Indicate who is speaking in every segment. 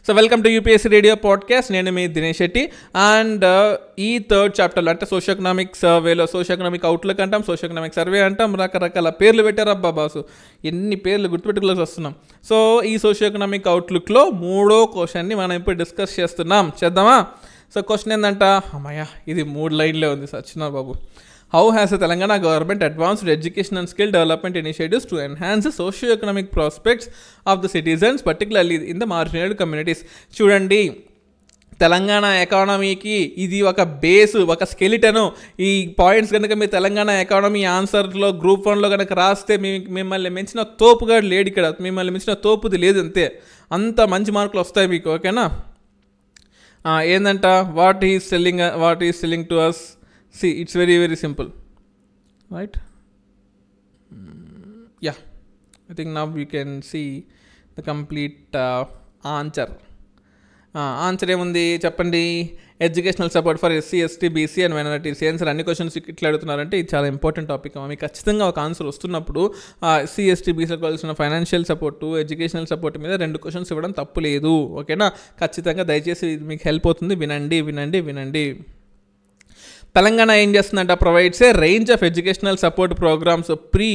Speaker 1: So welcome to UPSC radio podcast. నేను మీ Dinesh Shetty. And ఈ third చాప్టర్లో అంటే సోషియో ఎకనామిక్ సర్వేలో సోషియో ఎకనామిక్ అవుట్లుక్ అంటాం, సోషియో ఎకనామిక్ సర్వే అంటాం, రకరకాల పేర్లు పెట్టారబ్బా బాసు, ఎన్ని పేర్లు గుర్తుపెట్టుకోవాల్సి వస్తున్నాం. సో ఈ సోషియో ఎకనామిక్ అవుట్లుక్లో 3వ క్వశ్చన్ని మనం ఇప్పుడు డిస్కస్ చేద్దామా? సో క్వశ్చన్ ఏంటంట, అమ్మయ్య ఇది 3 లైన్లే ఉంది, సచ్చినా బాబు. How has the Telangana government advanced education and skill development initiatives to enhance the socio-economic prospects of the citizens, particularly in the marginalized communities? చూడండి, తెలంగాణ ఎకానమీకి ఇది ఒక బేసు, ఒక స్కెలిటను. ఈ పాయింట్స్ కనుక మీరు తెలంగాణ ఎకానమీ ఆన్సర్లో గ్రూప్ 1లో కనుక రాస్తే మిమ్మల్ని మించిన తోపుగా లేడు ఇక్కడ, మిమ్మల్ని మించిన తోపుది లేదు, అంతే. అంత మంచి మార్కులు వస్తాయి మీకు, ఓకేనా? ఏంటంట, what is selling to us. See, it's very, very simple, right? Yeah, I think now we can see the complete answer. Answer ఏముంది చెప్పండి? Educational support for SC, ST, BC and minorities. Answer అన్ని questions ఇట్లా అడుగుతున్నారంటే ఇది చాలా important topic. మీకు ఖచ్చితంగా ఒక answer వస్తున్నప్పుడు ఎస్సీ, ఎస్టీ, బీసీలకు కావాల్సిన ఫైనాన్షియల్ సపోర్టు, ఎడ్యుకేషనల్ సపోర్ట్ మీద 2 క్వశ్చన్స్ ఇవ్వడం తప్పు లేదు, ఓకేనా? ఖచ్చితంగా దయచేసి మీకు హెల్ప్ అవుతుంది, వినండి. తెలంగాణ ఏం చేస్తుందంట, provides a range of educational support programmes, pre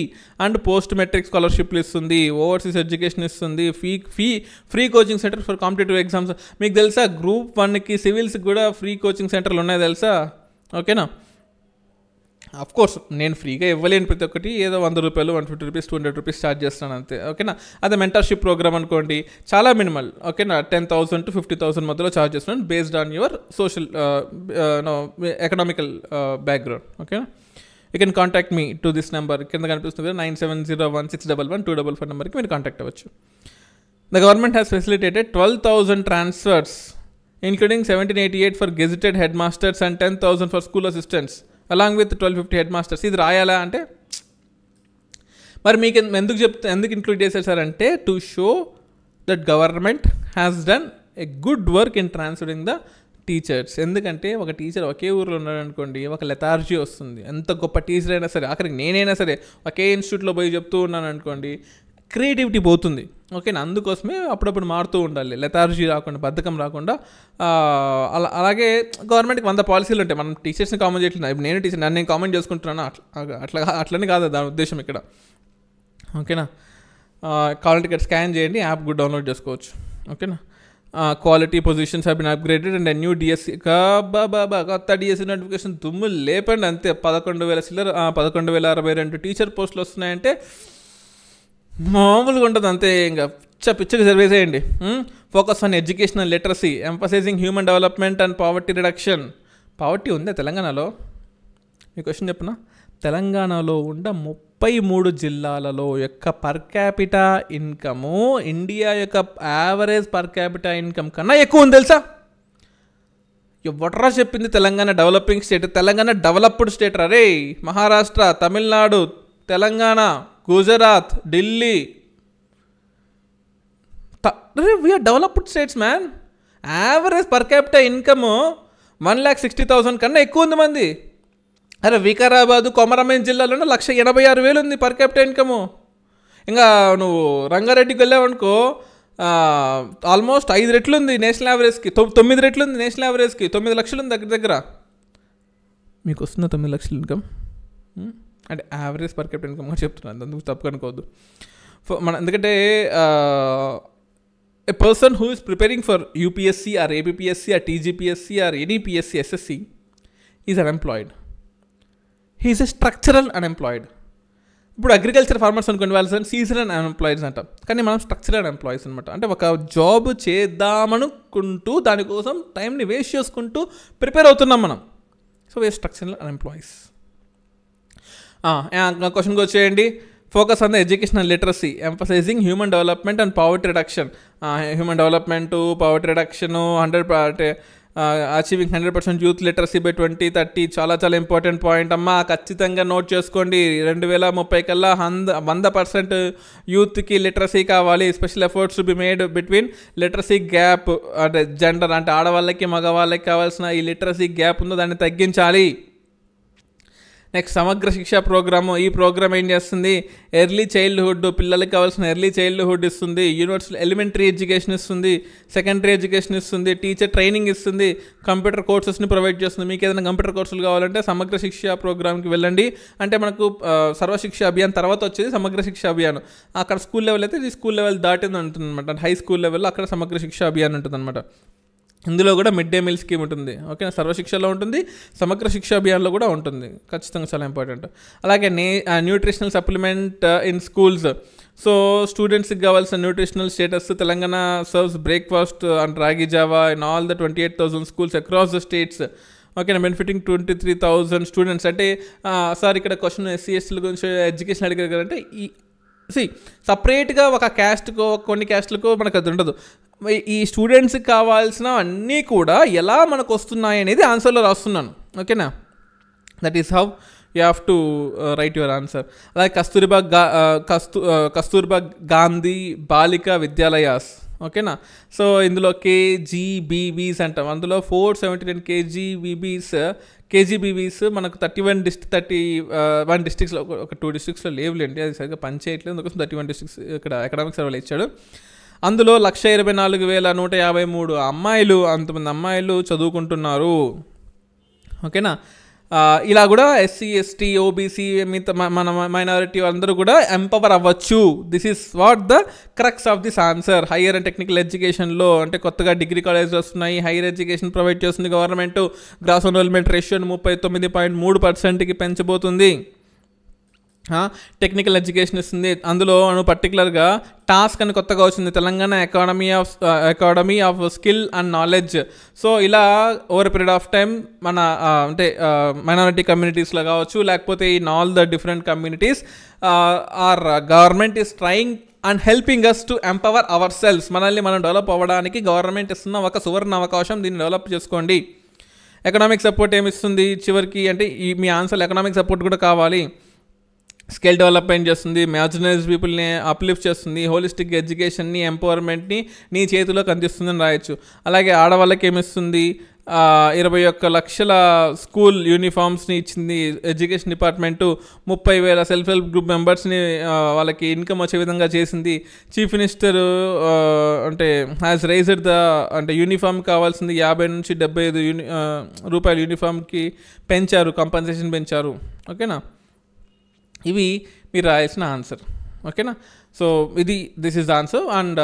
Speaker 1: and post matric స్కాలర్షిప్లు ఇస్తుంది, ఓవర్సీస్ ఎడ్యుకేషన్ ఇస్తుంది, free coaching centre for competitive exams. మీకు తెలుసా గ్రూప్ 1కి సివిల్స్కి కూడా ఫ్రీ కోచింగ్ సెంటర్లు ఉన్నాయి తెలుసా, ఓకేనా? అఫ్ కోర్స్ నేను ఫ్రీగా ఇవ్వలేను ప్రతి ఒక్కటి, ఏదో 100 రూపాయలు, 150 రూపీస్, 200 రూపీస్ ఛార్జ్ చేస్తాను అంతే, ఓకేనా? అదే మెంటర్షిప్ ప్రోగ్రామ్ అనుకోండి, చాలా మినిమల్, ఓకేనా? 10,000 to 50,000 మధ్యలో ఛార్జ్ చేస్తున్నాను, based on your social economical background, ఓకేనా? You can contact me to this number, కింద కనిపిస్తుంది కదా, 9701611244 నెంబర్కి మీరు కాంటాక్ట్ అవ్వచ్చు. The government has facilitated 12,000 transfers including 1,788 for gazetted head masters and 10,000 for school assistants along with 1,250 head masters. ఇది రాయాలా అంటే మరి మీకు ఎందుకు ఇంక్లూడ్ చేశారు సార్ అంటే, to show that government has done a good work in transferring the teachers. ఎందుకంటే ఒక టీచర్ ఒకే ఊరిలో ఉన్నాడు అనుకోండి, ఒక లెథార్జీ వస్తుంది. ఎంత గొప్ప టీచర్ అయినా సరే, ఆఖరికి నేనైనా సరే ఒకే ఇన్స్టిట్యూట్లో పోయి చెప్తూ ఉన్నాను అనుకోండి, క్రియేటివిటీ పోతుంది, ఓకేనా? అందుకోసమే అప్పుడప్పుడు మారుతూ ఉండాలి, లెథార్జీ రాకుండా, బద్ధకం రాకుండా. అలాగే గవర్నమెంట్కి 100 పాలసీలు ఉంటాయి, మనం టీచర్స్ని కామెంట్ చేయట్లేదు. ఇప్పుడు నేను టీచర్, నేను కామెంట్ చేసుకుంటున్నాను, అట్లని కాదు దాని ఉద్దేశం ఇక్కడ, ఓకేనా? కాల్ టికెట్ స్కాన్ చేయండి, యాప్ కూడా డౌన్లోడ్ చేసుకోవచ్చు, ఓకేనా? Quality positions have been upgraded and new DSC, కొత్త డిఎస్సి నోటిఫికేషన్ దుమ్ము లేపండి అంతే. 11,062 టీచర్ పోస్టులు వస్తున్నాయంటే మామూలుగా ఉంటుంది అంతే. ఇంకా పిచ్చకి సర్వే చేయండి. Focus on educational literacy, emphasising human development and poverty reduction. Poverty ఉందా తెలంగాణలో? మీ క్వశ్చన్ చెప్పనా? తెలంగాణలో ఉన్న 33 జిల్లాలలో యొక్క పర్ క్యాపిటా ఇన్కము ఇండియా యొక్క యావరేజ్ పర్ క్యాపిటా ఇన్కమ్ కన్నా ఎక్కువ ఉంది తెలుసా? ఎవట్రా చెప్పింది Telangana developing state? Telangana developed state రా రే. Maharashtra, Tamil Nadu, Telangana, Gujarat, Delhi, we are developed states man. Average per capital income 1,60,000 కన్నా ఎక్కువ ఉంది మంది. అరే వికారాబాద్, కొమరంభీం జిల్లాలోనే 1,86,000 ఉంది పర్ క్యాపిటల్ ఇన్కము. ఇంకా నువ్వు రంగారెడ్డికి వెళ్ళావనుకో, ఆల్మోస్ట్ 5 రెట్లు ఉంది నేషనల్ యావరేజ్కి, 9 రెట్లు ఉంది నేషనల్ యావరేజ్కి, 9 లక్షలు ఉంది దగ్గర. మీకు వస్తున్న 9 లక్షల ఇన్కమ్ అంటే యావరేజ్ పర్ క్యాపిటల్ ఇన్కమ్ చెప్తున్నాను, అందుకు తప్పు అనుకోవద్దు. ఎందుకంటే a person who is preparing for UPSC or APSC or TGPSC or any PSC, SSC is unemployed. He is a structural unemployed. ఇప్పుడు అగ్రికల్చర్ ఫార్మర్స్ అనుకోండి, వాళ్ళు సీజనల్ అన్ఎంప్లాయిడ్స్ అంటాం, కానీ మనం స్ట్రక్చరల్ ఎంప్లాయీస్ అనమాట. అంటే ఒక జాబ్ చేద్దామనుకుంటూ దానికోసం టైంని వేస్ట్ చేసుకుంటూ ప్రిపేర్ అవుతున్నాం మనం. So we are structural unemployees. క్వశ్చన్కి వచ్చేయండి. Focus on the educational literacy, emphasising human development and poverty reduction. Human development, poverty reduction, 100 achieving 100% youth literacy by 2030 చాలా చాలా ఇంపార్టెంట్ పాయింట్ అమ్మా, ఖచ్చితంగా నోట్ చేసుకోండి. 2030 కల్లా 100% యూత్కి లిటరసీ కావాలి. Special efforts to be made between literacy gap, అంటే gender అంటే ఆడవాళ్ళకి మగవాళ్ళకి కావాల్సిన ఈ లిటరసీ గ్యాప్ ఉందో దాన్ని తగ్గించాలి. నెక్స్ట్ సమగ్ర శిక్ష ప్రోగ్రాము. ఈ ప్రోగ్రామ్ ఏం చేస్తుంది, ఎర్లీ చైల్డ్హుడ్, పిల్లలకి కావాల్సిన ఎర్లీ చైల్డ్హుడ్ ఇస్తుంది, యూనివర్సల్ ఎలిమెంటరీ ఎడ్యుకేషన్ ఇస్తుంది, సెకండరీ ఎడ్యుకేషన్ ఇస్తుంది, టీచర్ ట్రైనింగ్ ఇస్తుంది, కంప్యూటర్ కోర్సెస్ని ప్రొవైడ్ చేస్తుంది. మీకు ఏదైనా కంప్యూటర్ కోర్సులు కావాలంటే సమగ్ర శిక్ష ప్రోగ్రామ్కి వెళ్ళండి. అంటే మనకు సర్వశిక్ష అభియాన్ తర్వాత వచ్చేది సమగ్ర శిక్ష అభియాన్. అక్కడ స్కూల్ లెవెల్ అయితే ఇది స్కూల్ లెవెల్ దాటింది ఉంటుంది అనమాట. హై స్కూల్ లెవెల్లో అక్కడ సమగ్ర శిక్ష అభియాన్ ఉంటుంది అనమాట. ఇందులో కూడా మిడ్ డే మీల్ స్కీమ్ ఉంటుంది. ఓకే, సర్వశిక్షలో ఉంటుంది, సమగ్ర శిక్ష అభియాన్లో కూడా ఉంటుంది. ఖచ్చితంగా చాలా ఇంపార్టెంట్. అలాగే nutritional supplement in schools. So స్టూడెంట్స్కి కావాల్సిన nutritional status, Telangana serves breakfast and ragi java in all the 28,000 schools across the states. ఓకేనా, బెనిఫిటింగ్ 23,000 స్టూడెంట్స్. అంటే సార్ ఇక్కడ క్వశ్చన్ ఎస్సీ ఎస్టీల గురించి ఎడ్యుకేషన్ అడిగారు కదంటే, సపరేట్గా ఒక క్యాస్ట్కో కొన్ని క్యాస్ట్లకో మనకు అది ఉండదు. ఈ స్టూడెంట్స్కి కావాల్సిన అన్నీ కూడా ఎలా మనకు వస్తున్నాయి అనేది ఆన్సర్లో రాస్తున్నాను. ఓకేనా, that is how you have to right your answer. అలాగే కస్తూర్బా గాంధీ బాలికా విద్యాలయాస్. ఓకేనా, సో ఇందులో కేజీబీవీస్ అంటాం. అందులో 479 కేజీబీవీస్ మనకు 31 డిస్ట్రిక్ట్స్లో, ఒక 2 డిస్ట్రిక్ట్స్లో లేవులేండి, అది సరిగ్గా పని చేయట్లేదు, అందుకోసం 31 డిస్ట్రిక్ట్స్ ఇక్కడ ఎకనామిక్ సర్వేలో ఇచ్చాడు. అందులో 124,153 అమ్మాయిలు, అంతమంది అమ్మాయిలు చదువుకుంటున్నారు. ఓకేనా, ఇలా కూడా ఎస్సీ ఎస్టీ ఓబీసీ మిగతా మన మైనారిటీ అందరూ కూడా ఎంపవర్ అవ్వచ్చు. This is what the crux of this answer. Higher and technical ఎడ్యుకేషన్లో అంటే కొత్తగా డిగ్రీ కాలేజెస్ వస్తున్నాయి, హైయర్ ఎడ్యుకేషన్ ప్రొవైడ్ చేస్తుంది గవర్నమెంట్. గ్రాస్ ఎన్రోల్మెంట్ రేషియోని 39.3%కి పెంచబోతుంది. టెక్నికల్ ఎడ్యుకేషన్ ఇస్తుంది. అందులో పర్టికులర్గా టాస్క్ అని కొత్తగా వచ్చింది, Telangana academy of skill and knowledge. So ఇలా ఓవర్ పీరియడ్ ఆఫ్ టైం మన అంటే మైనారిటీ కమ్యూనిటీస్లో కావచ్చు, లేకపోతే in all the different communities are government is trying and helping us to empower our selfs. మనల్ని మనం డెవలప్ అవ్వడానికి గవర్నమెంట్ ఇస్తున్న ఒక సువర్ణ అవకాశం, దీన్ని డెవలప్ చేసుకోండి. ఎకనామిక్ సపోర్ట్ ఏమిస్తుంది చివరికి అంటే మీ ఆన్సర్ ఎకనామిక్ సపోర్ట్ కూడా కావాలి. స్కిల్ డెవలప్మెంట్ చేస్తుంది, మార్జినైజ్డ్ పీపుల్ని అప్లిఫ్ట్ చేస్తుంది, హోలిస్టిక్ ఎడ్యుకేషన్ని ఎంపవర్మెంట్ని నీ చేతిలోకి అందిస్తుందని రాయొచ్చు. అలాగే ఆడవాళ్ళకి ఏమిస్తుంది, 21 లక్షల స్కూల్ యూనిఫామ్స్ని ఇచ్చింది education department. 30,000 self help group మెంబర్స్ని వాళ్ళకి ఇన్కమ్ వచ్చే విధంగా చేసింది. చీఫ్ మినిస్టర్ అంటే హ్యాస్ రైజ్డ్ ద అంటే యూనిఫామ్ కావాల్సింది 50 నుంచి 75 రూపాయలు యూనిఫామ్కి పెంచారు, కంపన్సేషన్ పెంచారు. ఓకేనా, ఇవి మీరు రాయాల్సిన ఆన్సర్. ఓకేనా, so this is answer. And